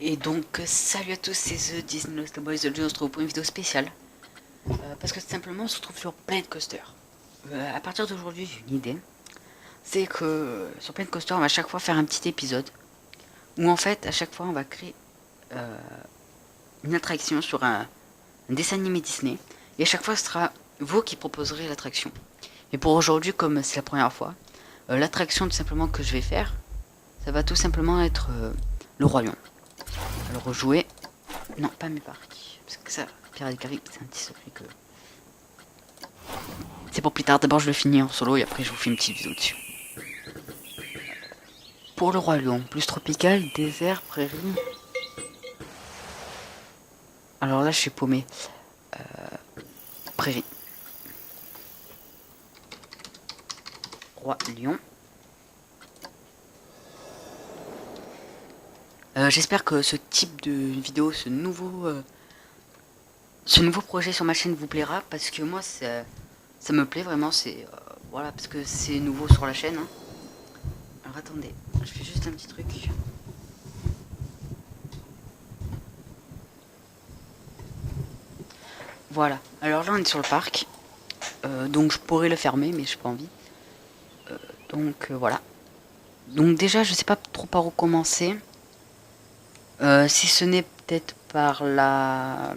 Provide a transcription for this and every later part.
Et donc, salut à tous, c'est The Disney Lost Boys. Aujourd'hui, on se retrouve pour une vidéo spéciale. Parce que simplement, on se retrouve sur Planet Coaster. À partir d'aujourd'hui, j'ai une idée. C'est que sur Planet Coaster, on va à chaque fois faire un petit épisode. Où en fait, à chaque fois, on va créer une attraction sur un dessin animé Disney. Et à chaque fois, ce sera vous qui proposerez l'attraction. Et pour aujourd'hui, comme c'est la première fois, l'attraction tout simplement que je vais faire, ça va tout simplement être le Roi Lion. Alors rejouer. Non, pas mes parcs. Parce que ça, Pirates des Caraïbes, c'est un petit secret que. C'est pour plus tard. D'abord, je le finis en solo et après, je vous fais une petite vidéo dessus. Pour le Roi Lion, plus tropical, désert, prairie. Alors là, je suis paumé. Prairie. Roi Lion. J'espère que ce type de vidéo, ce nouveau projet sur ma chaîne vous plaira parce que moi, ça me plaît vraiment. C'est voilà, parce que c'est nouveau sur la chaîne. Hein. Alors attendez, je fais juste un petit truc. Voilà. Alors là, on est sur le parc. Donc je pourrais le fermer, mais j'ai pas envie. Donc voilà. Donc déjà, je sais pas trop par où commencer. Si ce n'est peut-être par la...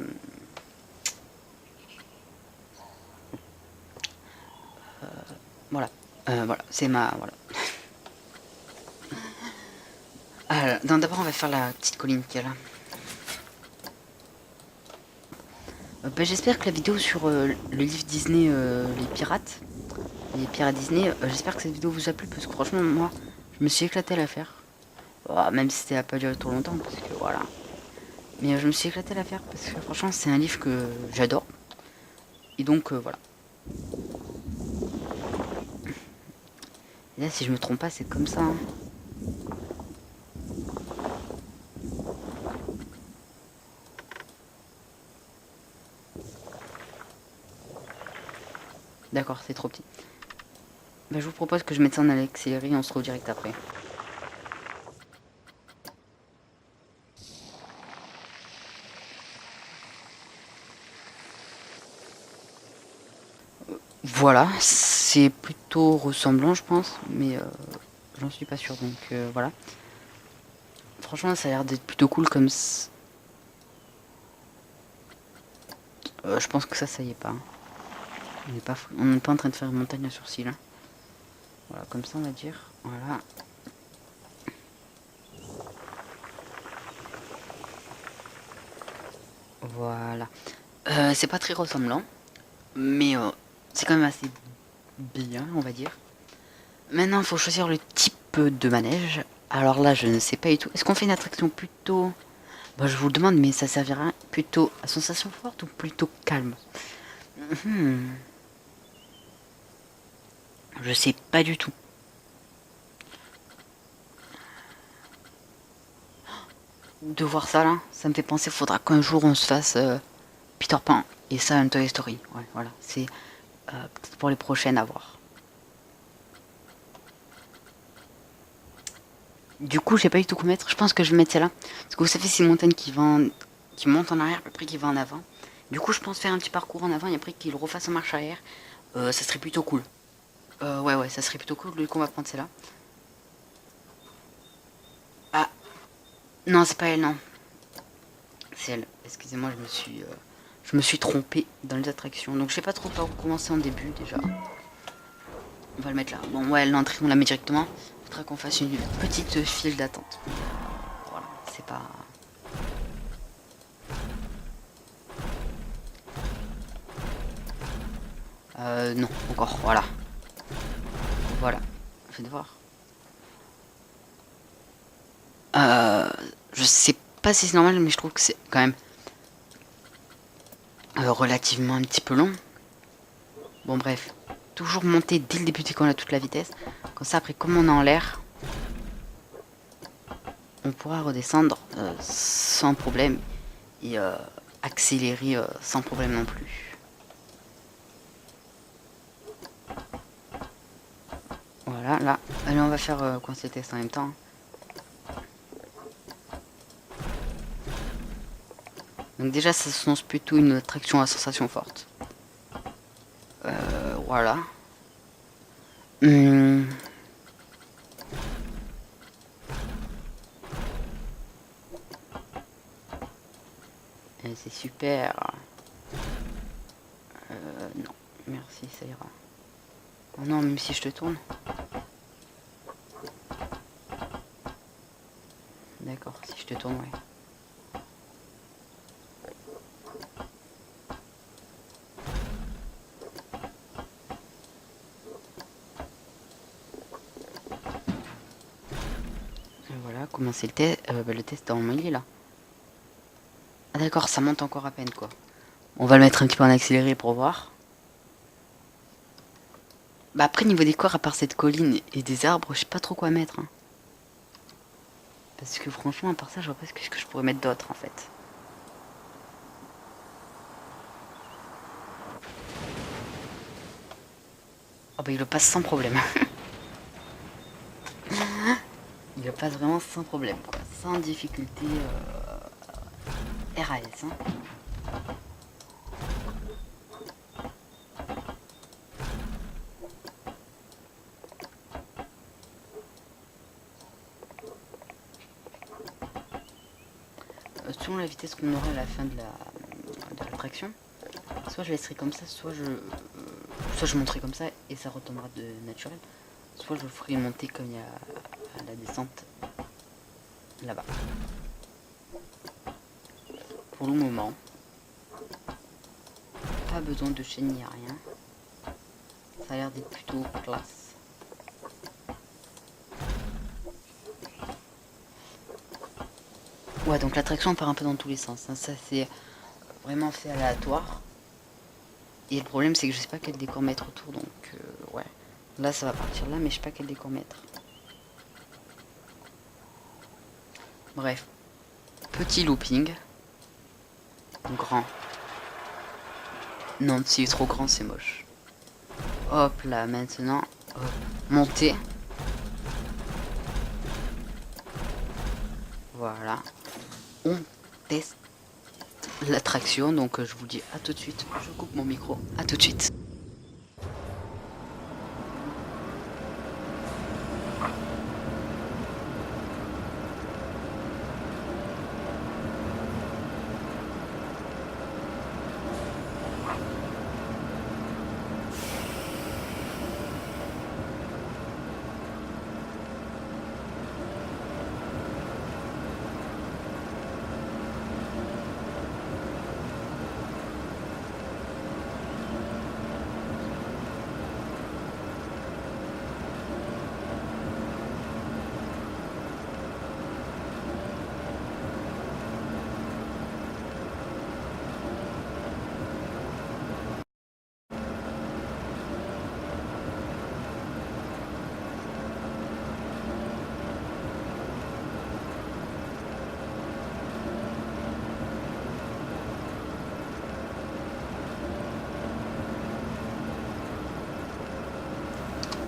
voilà. Voilà, c'est ma... Voilà. Alors, d'abord, on va faire la petite colline qu'il y a là. J'espère que la vidéo sur le livre Disney, les pirates Disney, j'espère que cette vidéo vous a plu parce que franchement, moi, je me suis éclaté à la faire. Même si ça n'a pas duré trop longtemps, parce que voilà. Mais je me suis éclaté à la faire parce que franchement, c'est un livre que j'adore. Et donc, voilà. Et là, si je me trompe pas, c'est comme ça. Hein. D'accord, c'est trop petit. Je vous propose que je mette ça en accéléré et on se retrouve direct après. Voilà, c'est plutôt ressemblant, je pense, mais j'en suis pas sûr, donc voilà. Franchement, ça a l'air d'être plutôt cool comme... je pense que ça y est pas. Hein. On n'est pas en train de faire une montagne à sourcils. Hein. Voilà, comme ça on va dire. Voilà. Voilà. C'est pas très ressemblant, mais c'est quand même assez bien, on va dire. Maintenant, il faut choisir le type de manège. Alors là, je ne sais pas du tout. Est-ce qu'on fait une attraction plutôt... je vous le demande, mais ça servira plutôt à sensation forte ou plutôt calme? Je sais pas du tout. De voir ça là, ça me fait penser, faudra qu'un jour on se fasse Peter Pan et ça un Toy Story. Ouais, voilà, c'est peut-être pour les prochaines à voir. Du coup, je sais pas du tout quoi mettre. Je pense que je vais mettre celle-là. Parce que vous savez, c'est une montagne qui monte en arrière, après qui va en avant. Du coup, je pense faire un petit parcours en avant et après qu'il refasse en marche arrière. Ça serait plutôt cool. Ouais, ça serait plutôt cool. Du coup, on va prendre celle-là. Ah, non, c'est pas elle, non. C'est elle. Excusez-moi, je me suis trompé dans les attractions. Donc, je sais pas trop par où commencer en début déjà. On va le mettre là. Bon, ouais, l'entrée, on la met directement. Il faudra qu'on fasse une petite file d'attente. Voilà, c'est pas... non, encore, voilà. Voilà, faites voir. Je sais pas si c'est normal, mais je trouve que c'est quand même relativement un petit peu long. Bon, bref. Toujours monter dès le début dès qu'on a toute la vitesse. Comme ça, après, comme on est en l'air, on pourra redescendre sans problème et accélérer sans problème non plus. Voilà, là. Allez, on va faire coincer le test en même temps. Donc déjà, ça s'annonce plutôt une attraction à sensation forte. Voilà. C'est super. Non, merci, ça ira. Oh non, même si je te tourne. D'accord, si je te tourne, ouais. Et voilà, commencer le test. Le test en il est là. Ah d'accord, ça monte encore à peine quoi. On va le mettre un petit peu en accéléré pour voir. Bah après niveau décor, à part cette colline et des arbres, je sais pas trop quoi mettre. Hein. Parce que franchement, à part ça, je vois pas ce que je pourrais mettre d'autre en fait. Oh bah il le passe sans problème. Il le passe vraiment sans problème, quoi. Sans difficulté RAS. Hein. Selon la vitesse qu'on aura à la fin de l'attraction, soit je laisserai comme ça, soit je monterai comme ça et ça retombera de naturel, soit je le ferai monter comme il y a à la descente là-bas. Pour le moment, pas besoin de chaîne ni rien. Ça a l'air d'être plutôt classe. Ouais, donc l'attraction part un peu dans tous les sens. Hein. Ça, c'est vraiment fait aléatoire. Et le problème, c'est que je sais pas quel décor mettre autour. Donc, ouais. Là, ça va partir là, mais je sais pas quel décor mettre. Bref. Petit looping. Grand. Non, si c'est trop grand, c'est moche. Hop là, maintenant. Hop. Monter. Voilà. On teste l'attraction, donc je vous dis à tout de suite. Je coupe mon micro, à tout de suite.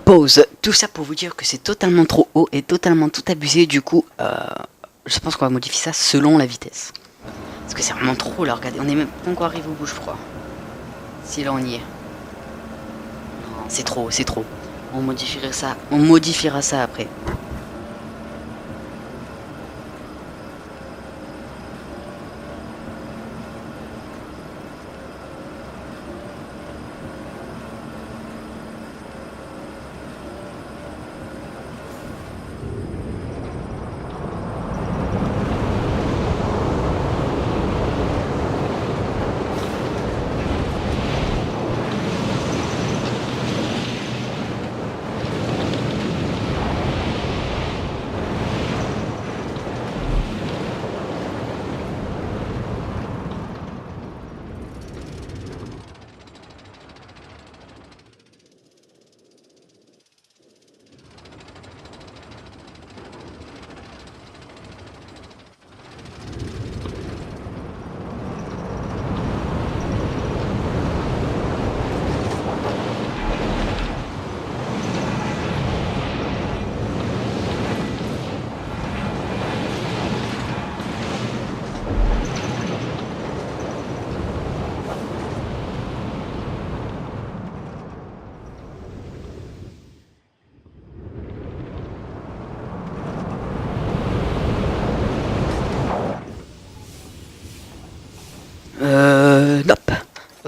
Pause. Tout ça pour vous dire que c'est totalement trop haut et totalement tout abusé. Du coup, je pense qu'on va modifier ça selon la vitesse. Parce que c'est vraiment trop là, regardez. On est même pas encore arrivé au bout, je crois. Si là on y est. Non, c'est trop, c'est trop. On modifiera ça après.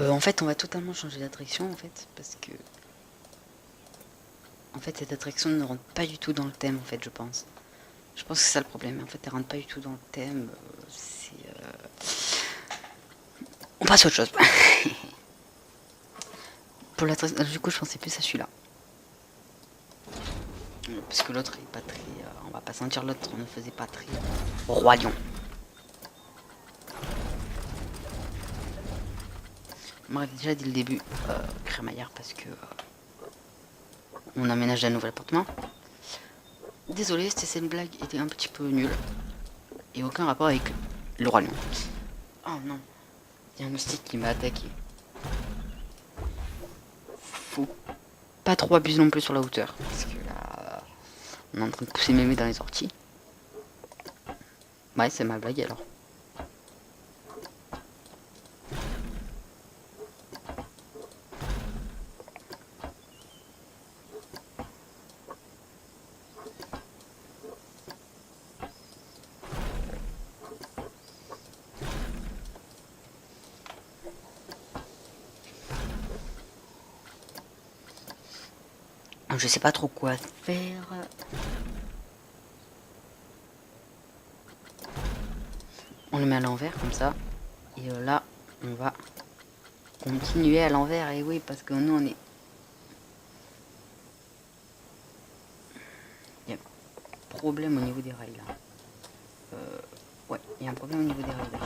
En fait, on va totalement changer d'attraction, en fait, parce que... En fait, cette attraction ne rentre pas du tout dans le thème, en fait, je pense. Je pense que c'est ça le problème. En fait, elle rentre pas du tout dans le thème. On passe à autre chose. Pour l'attraction, du coup, je pensais plus à celui-là. Parce que l'autre est pas très... on va pas sentir l'autre, on ne faisait pas très... Roi Lion. Moi, déjà, dès le début, crémaillère, parce que... on aménage un nouvel appartement. Désolé, cette blague était un petit peu nulle. Et aucun rapport avec le Roi Lion. Oh non. Il y a un moustique qui m'a attaqué. Faut pas trop abuser non plus sur la hauteur. Parce que là, on est en train de pousser mémé dans les orties. Ouais, c'est ma blague alors. Je sais pas trop quoi faire. On le met à l'envers comme ça. Et là, on va continuer à l'envers. Et oui, parce que nous, on est... Il y a un problème au niveau des rails là. Ouais, il y a un problème au niveau des rails là.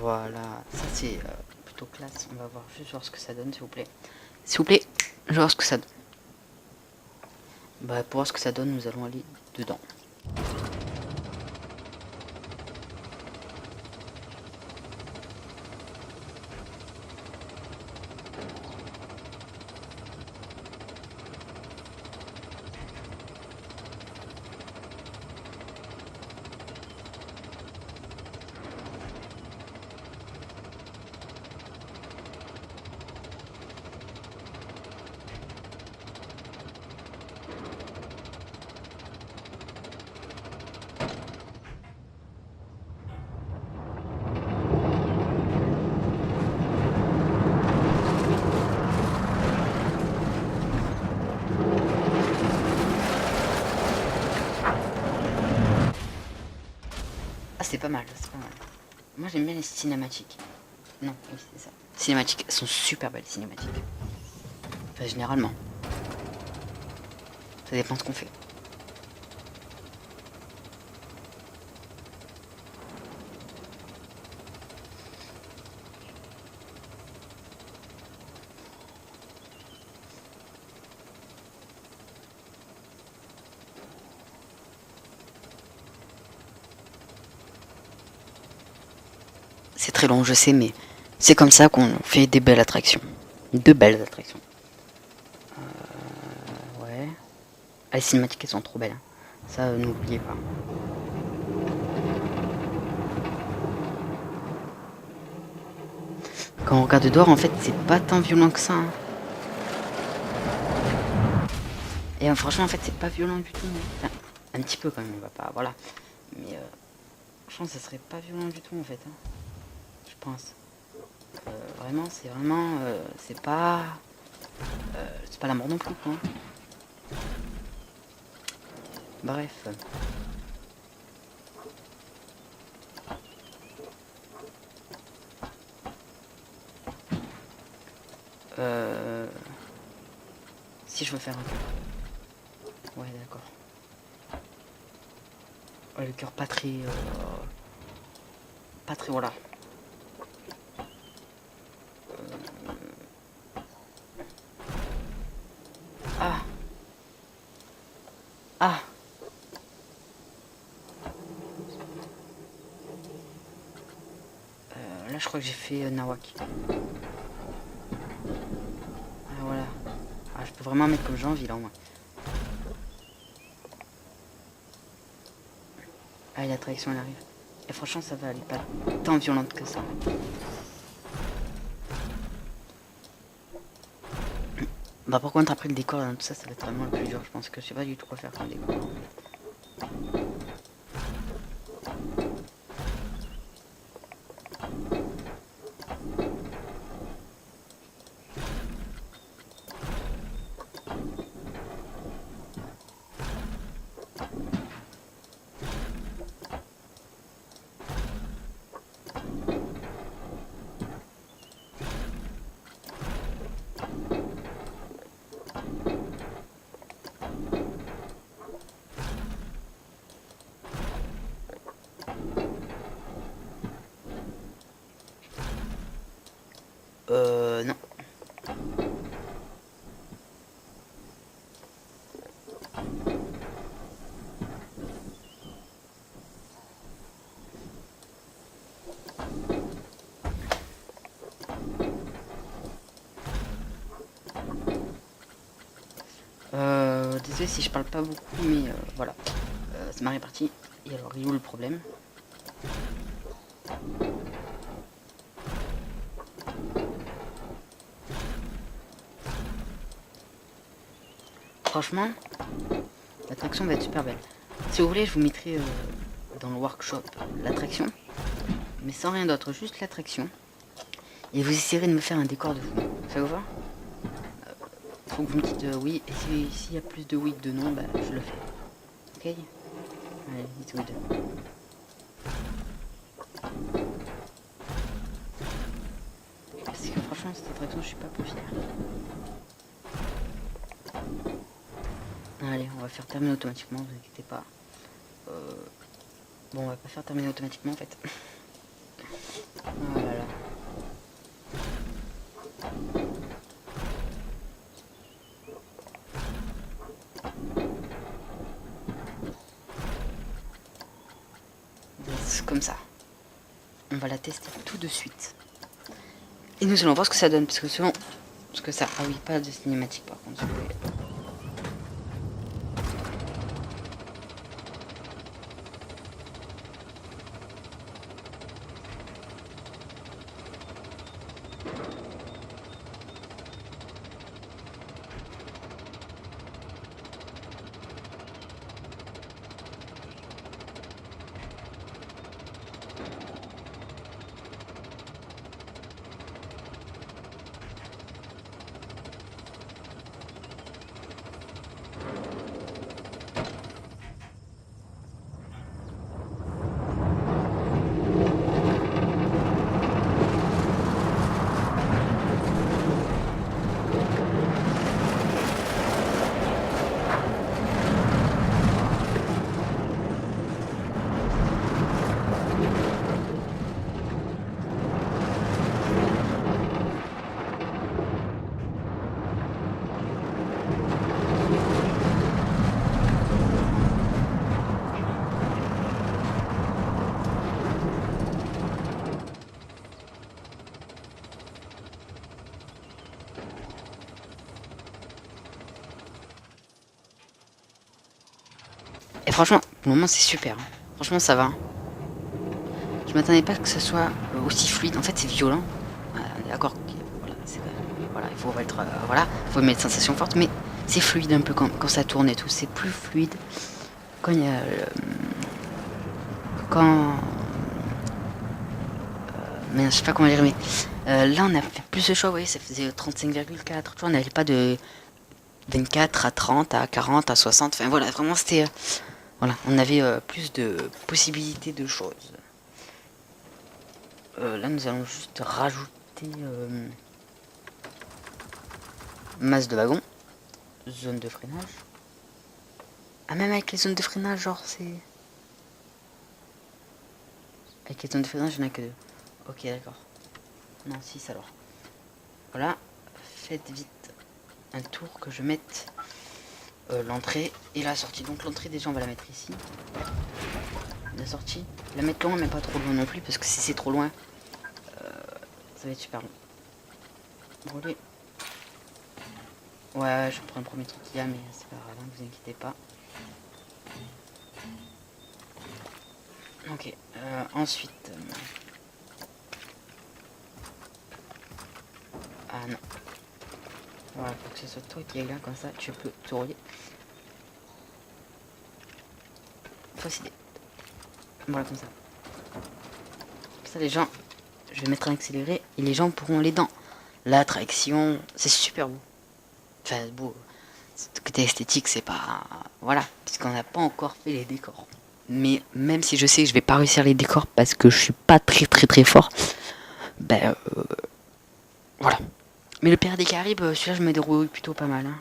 Voilà, ça c'est plutôt classe. On va voir juste voir ce que ça donne, s'il vous plaît. S'il vous plaît, je vais voir ce que ça donne. Bah, pour voir ce que ça donne, nous allons aller dedans. Ah, c'est pas mal, c'est pas mal. Moi j'aime bien les cinématiques. Non, oui, c'est ça. Cinématiques, elles sont super belles, les cinématiques. Enfin, généralement. Ça dépend de ce qu'on fait. C'est très long, je sais, mais c'est comme ça qu'on fait des belles attractions. De belles attractions. Ouais. Ah, les cinématiques, elles sont trop belles. Ça, n'oubliez pas. Quand on regarde dehors, en fait, c'est pas tant violent que ça. Hein. Et franchement, en fait, c'est pas violent du tout. Enfin, un petit peu quand même, on va pas. Voilà. Mais je pense que ça serait pas violent du tout, en fait. Hein. Je pense. Vraiment, c'est vraiment. C'est pas. C'est pas la mort non plus, quoi. Bref. Si je veux faire un cœur. Ouais, d'accord. Ouais, le cœur pas très... pas très... Voilà. Ah. Ah. Là, je crois que j'ai fait Nawak. Ah, voilà. Ah, je peux vraiment mettre comme j'ai envie, là, au moins. Ah, l'attraction, elle arrive. Et franchement, ça va, elle est pas tant violente que ça. Bah par contre, après le décor, tout ça, ça va être vraiment le plus dur. Je pense que je sais pas du tout quoi faire comme décor. Non. Désolé si je parle pas beaucoup, mais voilà. C'est ma répartie. Et alors, il est où le problème? Franchement, l'attraction va être super belle. Si vous voulez, je vous mettrai dans le workshop l'attraction, mais sans rien d'autre, juste l'attraction. Et vous essayerez de me faire un décor de fou. Ça vous va? Faut que vous me dites oui, et s'il y a plus de oui que de non, bah je le fais. Ok? Allez, it's good. Parce que franchement, cette attraction, je suis pas peu fier. Allez, on va faire terminer automatiquement, ne vous inquiétez pas. Bon, on va pas faire terminer automatiquement en fait. Oh là là. C'est comme ça. On va la tester tout de suite. Et nous allons voir ce que ça donne, parce que selon... Parce que ça... Ah oui, pas de cinématique par contre, s'il vous plaît. Et franchement, pour le moment c'est super. Hein. Franchement ça va. Hein. Je m'attendais pas que ce soit aussi fluide. En fait c'est violent. On est d'accord. Voilà, voilà, il faut être... voilà, il faut mettre sensation forte. Mais c'est fluide un peu quand ça tourne et tout. C'est plus fluide quand il y a... quand... mais je sais pas comment dire, mais... là on a fait plus de choix, vous voyez, ça faisait 35,4. Tu vois, on n'allait pas de 24 à 30 à 40 à 60. Enfin voilà, vraiment c'était... voilà, on avait plus de possibilités de choses. Là, nous allons juste rajouter masse de wagons, zone de freinage. Ah, même avec les zones de freinage, genre, c'est... Avec les zones de freinage, il n'y en a que deux. Ok, d'accord. Non, 6 alors. Voilà, faites vite un tour que je mette l'entrée et la sortie. Donc l'entrée, déjà, on va la mettre ici. La sortie, la mettre loin, mais pas trop loin non plus, parce que si c'est trop loin, ça va être super long. Brûler. Ouais, je prends le premier truc qu'il y a, mais c'est pas grave, ne vous inquiétez pas. Ok, ensuite... Ah non. Voilà, faut que ce soit toi qui est là, comme ça tu peux tourner. Fausse idée. Voilà, comme ça. Comme ça les gens... Je vais mettre un accéléré et les gens pourront aller dans l'attraction. C'est super beau. Enfin, beau. Ce côté esthétique, c'est pas... Voilà, puisqu'on n'a pas encore fait les décors. Mais même si je sais que je vais pas réussir les décors parce que je suis pas très fort, ben voilà. Mais le Pirates des Caraïbes, celui-là je me débrouille plutôt pas mal. Hein.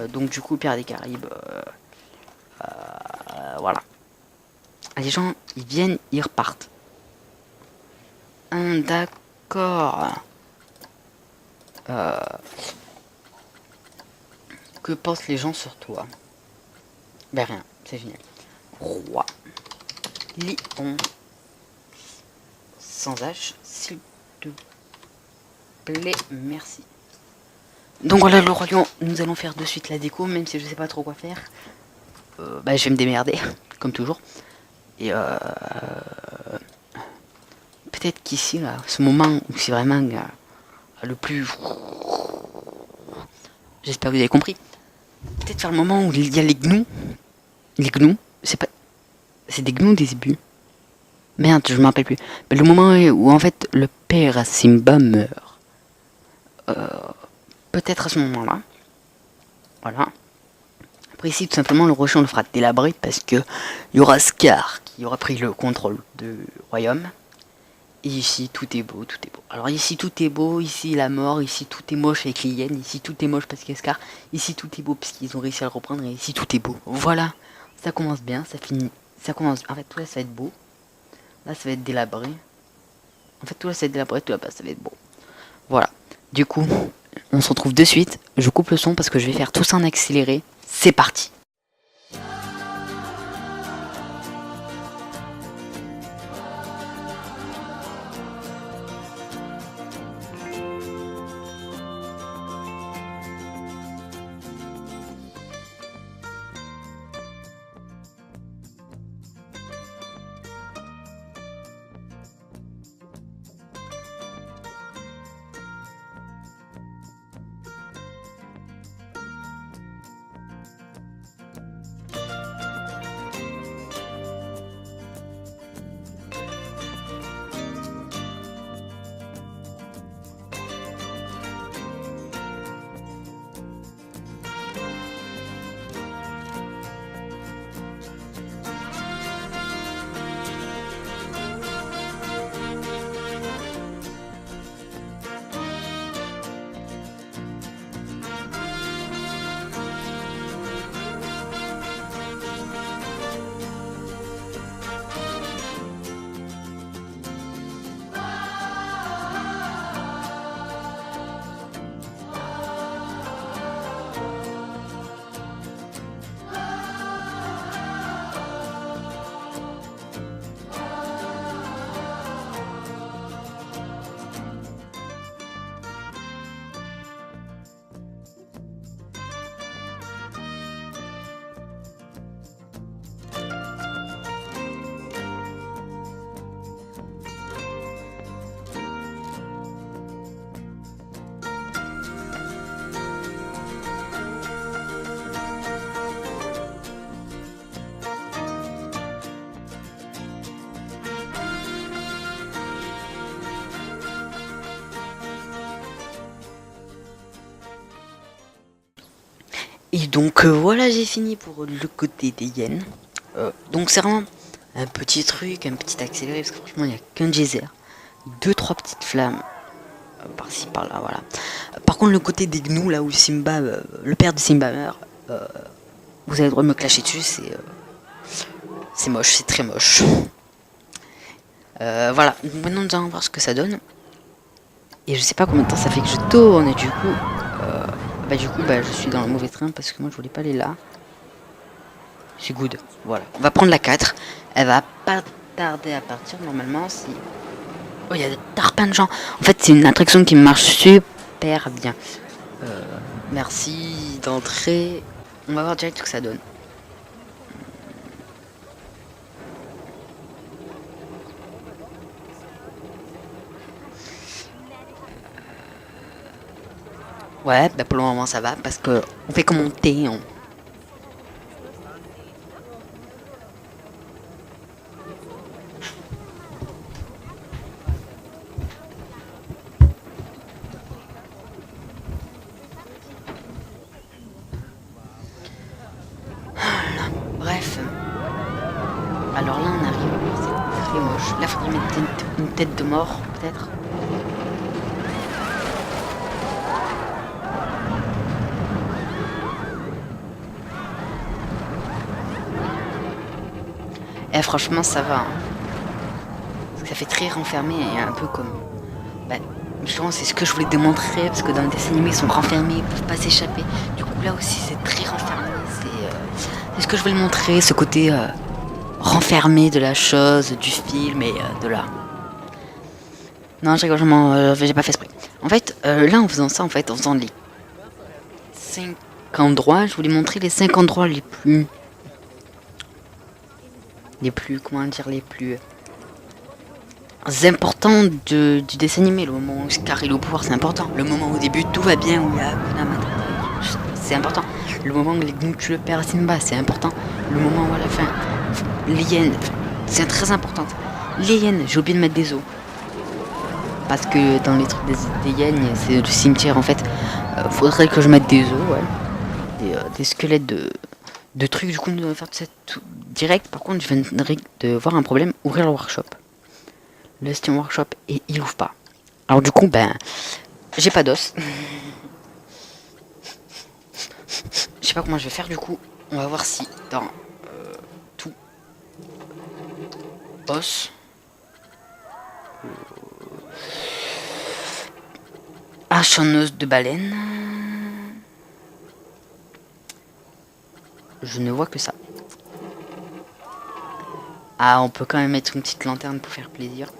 Donc du coup, Pirates des Caraïbes, voilà. Les gens, ils viennent, ils repartent. D'accord. Que pensent les gens sur toi? Ben rien, c'est génial. Roi. Lion. Sans H, s'il te plaît, merci. Donc voilà le Roi Lion, nous allons faire de suite la déco, même si je sais pas trop quoi faire. Bah je vais me démerder, comme toujours. Et peut-être qu'ici, là, ce moment où c'est vraiment le plus... J'espère que vous avez compris. Peut-être faire le moment où il y a les gnous. Les gnous, c'est pas... C'est des gnous des zébus. Merde, je m'en rappelle plus. Mais le moment où en fait le père Simba meurt. Peut-être à ce moment-là. Voilà. Après ici, tout simplement, le rocher on le fera délabrer parce que il y aura Scar qui aura pris le contrôle du royaume. Et ici, tout est beau, tout est beau. Alors ici, tout est beau, ici, la mort, ici, tout est moche avec les hyènes, ici, tout est moche parce qu'il y a Scar, ici, tout est beau parce qu'ils ont réussi à le reprendre, et ici, tout est beau. Voilà, ça commence bien, ça finit, ça commence, en fait, tout là, ça va être beau. Là, ça va être délabré. En fait, tout là, ça va être délabré, tout là-bas, ça va être beau. Voilà, du coup, on se retrouve de suite, je coupe le son parce que je vais faire tout ça en accéléré. C'est parti. Et donc voilà, j'ai fini pour le côté des hyènes. Donc c'est vraiment un petit truc, un petit accéléré, parce que franchement il n'y a qu'un geyser. 2-3 petites flammes, par-ci par-là, voilà. Par contre le côté des gnous, là où Simba, le père de Simba meurt, vous avez le droit de me clasher dessus, c'est moche, c'est très moche. Voilà, donc maintenant nous allons voir ce que ça donne. Et je sais pas combien de temps ça fait que je tourne, et du coup, je suis dans le mauvais train parce que moi je voulais pas aller là. C'est good, voilà. On va prendre la 4. Elle va pas tarder à partir normalement. Si... Oh, il y a des tarpins de gens. En fait, c'est une attraction qui marche super bien. Merci d'entrer. On va voir direct ce que ça donne. Ouais, bah pour le moment ça va parce que on fait comme on thé. Bref. Alors là on arrive. C'est très moche. Là faudrait mettre une tête de mort peut-être. Et franchement ça va. Hein. Parce que ça fait très renfermé et un peu comme. Bah, justement c'est ce que je voulais démontrer parce que dans les dessins animés ils sont renfermés, ils peuvent pas s'échapper. Du coup là aussi c'est très renfermé. C'est ce que je voulais montrer, ce côté renfermé de la chose, du film et de là. Non, je rigole, j'ai pas fait exprès. En fait, là, en faisant ça, en fait, en faisant les 5 endroits, je voulais montrer les 5 endroits les plus... comment dire, les plus importants du dessin animé. Le moment où Scar est au pouvoir, c'est important. Le moment où au début, tout va bien, où il y a Hakuna Matata, c'est important. Le moment où les gnous tuent le père Simba, c'est important. Le moment où à la fin, les hyènes, c'est très important. Les hyènes, j'ai oublié de mettre des os. Parce que dans les trucs des hyènes, c'est le cimetière en fait. Faudrait que je mette des os, ouais. Des squelettes de trucs. Du coup, nous allons faire ça tout direct. Par contre, je viens de voir un problème. Ouvrir le workshop. Le Steam Workshop et il ouvre pas. Alors du coup, ben, j'ai pas d'os. Je sais pas comment je vais faire du coup. On va voir si dans tout os. Hache en os de baleine. Je ne vois que ça. Ah, on peut quand même mettre une petite lanterne pour faire plaisir.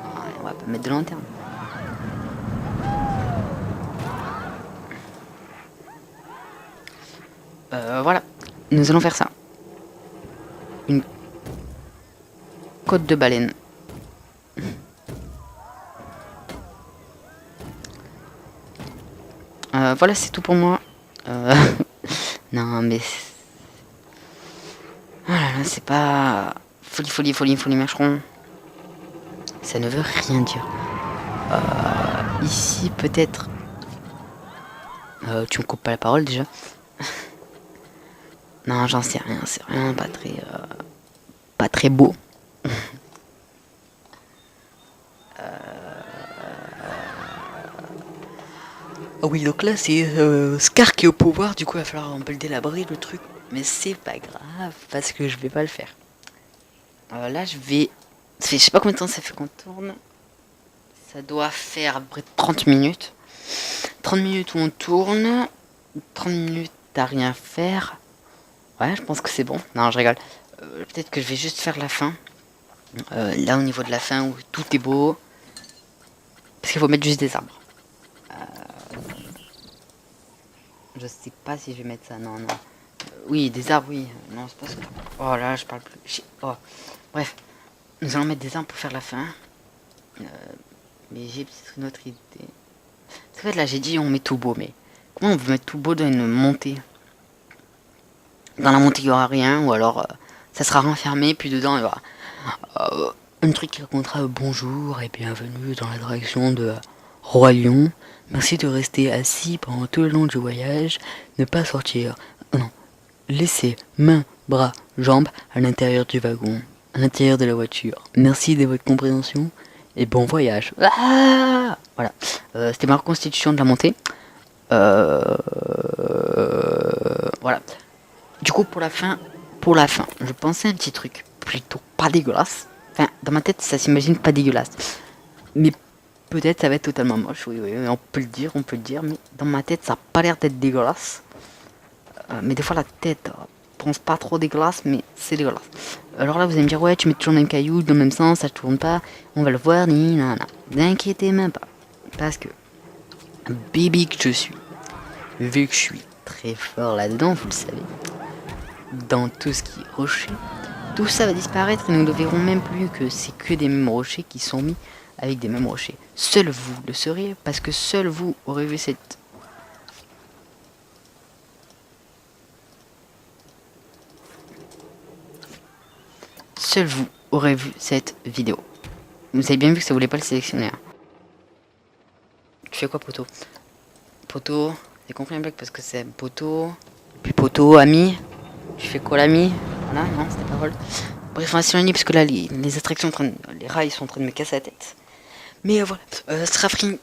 Ah, on va pas mettre de lanterne. Voilà. Nous allons faire ça. Une côte de baleine. Voilà, c'est tout pour moi. Non, mais... Voilà, c'est pas... Folie, mâcheron. Ça ne veut rien dire. Ici, peut-être... tu me coupes pas la parole, déjà. Non, j'en sais rien, c'est rien, pas très beau. Oh oui, donc là, c'est Scar qui est au pouvoir, du coup, il va falloir un peu le délabrer, le truc. Mais c'est pas grave, parce que je vais pas le faire. Là, je vais... je sais pas combien de temps ça fait qu'on tourne. Ça doit faire à peu près 30 minutes. 30 minutes où on tourne. 30 minutes à rien faire. Ouais, je pense que c'est bon. Non, je rigole. Peut-être que je vais juste faire la fin. Là, au niveau de la fin, où tout est beau. Parce qu'il faut mettre juste des arbres. Je sais pas si je vais mettre ça. Non. Oui, des arbres, oui. Non, c'est pas ça. Oh là, je parle plus. Oh. Bref. Nous allons mettre des arbres pour faire la fin. Mais j'ai peut-être une autre idée. C'est vrai, là, j'ai dit on met tout beau, mais comment on veut mettre tout beau dans une montée? Dans la montée, il n'y aura rien, ou alors ça sera renfermé, puis dedans, il y aura un truc qui racontera bonjour et bienvenue dans la direction de Roi Lion. Merci de rester assis pendant tout le long du voyage, ne pas sortir. Non, laissez mains, bras, jambes à l'intérieur du wagon, à l'intérieur de la voiture. Merci de votre compréhension et bon voyage. Ah voilà, c'était ma reconstitution de la montée. Voilà. Du coup, pour la fin, je pensais à un petit truc plutôt pas dégueulasse. Enfin, dans ma tête, ça s'imagine pas dégueulasse. Mais peut-être ça va être totalement moche, oui, on peut le dire, mais dans ma tête, ça a pas l'air d'être dégueulasse. Mais des fois, la tête pense pas trop dégueulasse, mais c'est dégueulasse. Alors là, vous allez me dire, ouais, tu mets toujours un caillou dans le même sens, ça tourne pas, on va le voir, ni nana. N'inquiétez même pas. Parce que, bébé que je suis, vu que je suis très fort là-dedans, vous le savez, dans tout ce qui est rocher, tout ça va disparaître et nous ne verrons même plus que c'est que des mêmes rochers qui sont mis avec des mêmes rochers. Seul vous le saurez parce que seul vous aurez vu cette seul vous aurez vu cette vidéo. Vous avez bien vu que ça voulait pas le sélectionner. Hein. Tu fais quoi, poteau? Poteau, j'ai compris un blague parce que c'est poteau, puis poteau, ami. Tu fais quoi, l'ami? Voilà, non, c'était pas drôle. Bref, on va s'éloigner parce que là, les attractions, les rails sont en train de me casser la tête. Mais voilà, ça sera fini.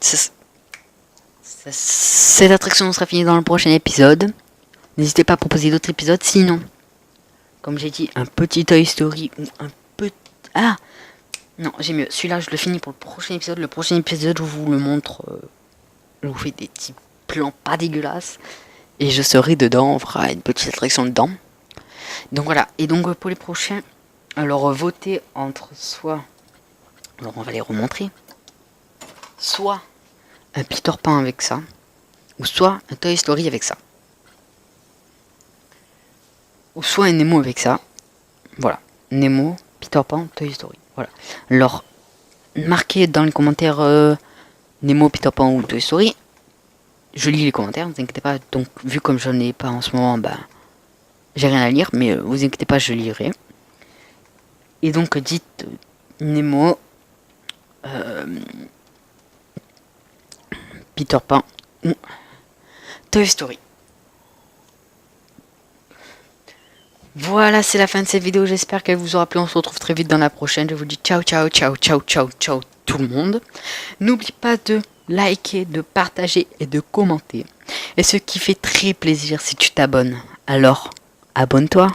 Cette attraction sera finie dans le prochain épisode. N'hésitez pas à proposer d'autres épisodes, sinon, comme j'ai dit, un petit Toy Story ou un petit... Ah non, j'ai mieux. Celui-là, je le finis pour le prochain épisode. Le prochain épisode, je vous le montre. Je vous fais des petits plans pas dégueulasses. Et je serai dedans. On fera une petite attraction dedans. Donc voilà. Et donc pour les prochains, alors votez entre soit... Alors on va les remontrer. Soit un Peter Pan avec ça. Ou soit un Toy Story avec ça. Ou soit un Nemo avec ça. Voilà. Nemo, Peter Pan, Toy Story. Voilà. Alors, marquez dans les commentaires Nemo, Peter Pan ou Toy Story. Je lis les commentaires, ne vous inquiétez pas. Donc, vu comme je n'en ai pas en ce moment, bah, j'ai rien à lire. Mais vous inquiétez pas, je lirai. Et donc, dites Nemo, Peter Pan ou Toy Story. Voilà, c'est la fin de cette vidéo. J'espère qu'elle vous aura plu. On se retrouve très vite dans la prochaine. Je vous dis ciao, ciao, ciao, ciao, ciao, ciao tout le monde. N'oublie pas de liker, de partager et de commenter. Et ce qui fait très plaisir si tu t'abonnes. Alors, abonne-toi.